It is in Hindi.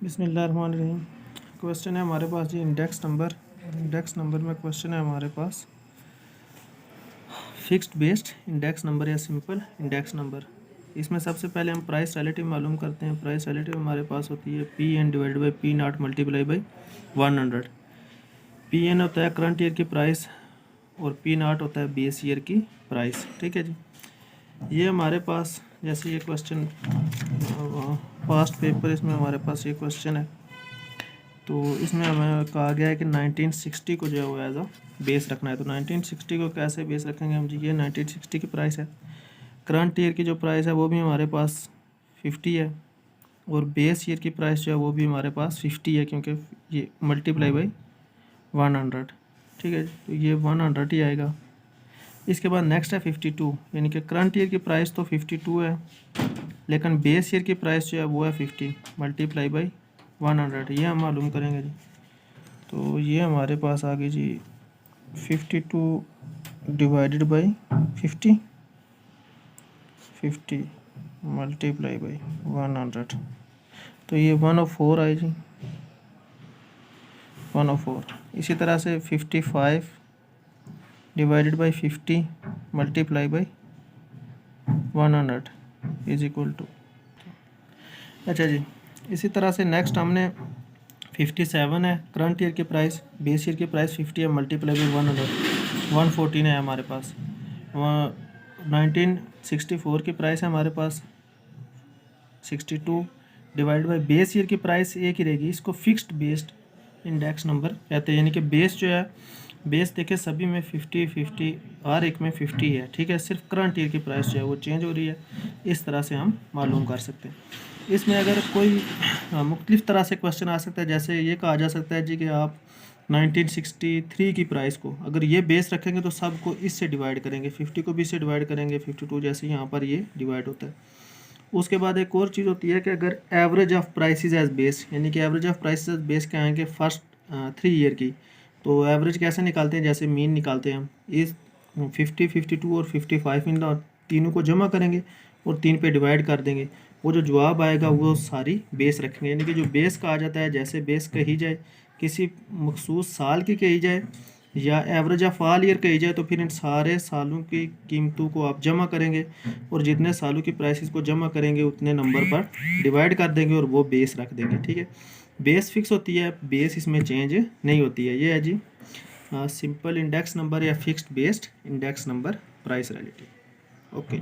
बिस्मिल्लाहिर्रहमानिर्रहीम। क्वेश्चन है हमारे पास जी इंडेक्स नंबर में क्वेश्चन है हमारे पास फिक्स्ड बेस्ड इंडेक्स नंबर या सिंपल इंडेक्स नंबर। इसमें सबसे पहले हम प्राइस रिलेटिव मालूम करते हैं। प्राइस रिलेटिव हमारे पास होती है P N divide by P not multiply by 100। P N होता है करंट ईयर की प्राइस और पी नॉट होता है बेस ईयर की प्राइस। ठीक है जी। ये हमारे पास जैसे ये क्वेश्चन पास्ट पेपर, इसमें हमारे पास ये क्वेश्चन है, तो इसमें हमें कहा गया है कि 1960 को जो है वो एज अ बेस रखना है। तो 1960 को कैसे बेस रखेंगे हम जी? ये 1960 की प्राइस है। करंट ईयर की जो प्राइस है वो भी हमारे पास 50 है और बेस ईयर की प्राइस जो है वो भी हमारे पास 50 है, क्योंकि ये मल्टीप्लाई बाई 100। ठीक है, तो ये 100 ही आएगा। इसके बाद नेक्स्ट है 52, यानी कि करंट ईयर की प्राइस तो 52 है, लेकिन बेस ईयर की प्राइस जो है वो है 50 मल्टीप्लाई बाई 100। ये हम मालूम करेंगे जी। तो ये हमारे पास आ गई जी 52 डिवाइडेड बाई 50 मल्टीप्लाई बाई 100। तो ये 104 आई जी, 104। इसी तरह से 55 divided by 50 multiply by 100 is equal to. अच्छा जी, इसी तरह से नेक्स्ट हमने 57 है करंट ईयर की प्राइस, बेस ईयर की प्राइस 50 है मल्टीप्लाई बाई 100, 114 है हमारे पास। 1964 की प्राइस है हमारे पास 62 डिवाइड बाई बेस ईयर की प्राइस एक ही रहेगी। इसको फिक्स्ड बेस्ड इंडेक्स नंबर कहते हैं, यानी कि बेस जो है, बेस देखे सभी में 50 हर एक में 50 है। ठीक है, सिर्फ करंट ईयर की प्राइस जो है वो चेंज हो रही है। इस तरह से हम मालूम कर सकते हैं। इसमें अगर कोई मुख्तलिफ तरह से क्वेश्चन आ सकता है, जैसे ये कहा जा सकता है जी कि आप 1963 की प्राइस को अगर ये बेस रखेंगे तो सब को इससे डिवाइड करेंगे, 50 को भी इससे डिवाइड करेंगे, 52 जैसे यहाँ पर ये डिवाइड होता है। उसके बाद एक और चीज़ होती है कि अगर average of prices as base, यानी कि average of prices as base क्या आएंगे फर्स्ट 3 ईयर की, तो एवरेज कैसे निकालते हैं? जैसे मीन निकालते हैं हम, इस 50, 52 और 55 इन तीनों को जमा करेंगे और 3 पे डिवाइड कर देंगे। वो जो जवाब आएगा वो सारी बेस रखेंगे, यानी कि जो बेस कहा जाता है, जैसे बेस कही जाए किसी मखसूस साल की कही जाए या एवरेज ऑफ ऑल ईयर कही जाए, तो फिर इन सारे सालों की कीमतों को आप जमा करेंगे और जितने सालों की प्राइसेस को जमा करेंगे उतने नंबर पर डिवाइड कर देंगे और वो बेस रख देंगे। ठीक है, बेस फिक्स होती है, बेस इसमें चेंज नहीं होती है। ये है जी सिंपल इंडेक्स नंबर या fixed based index number price relative. Okay.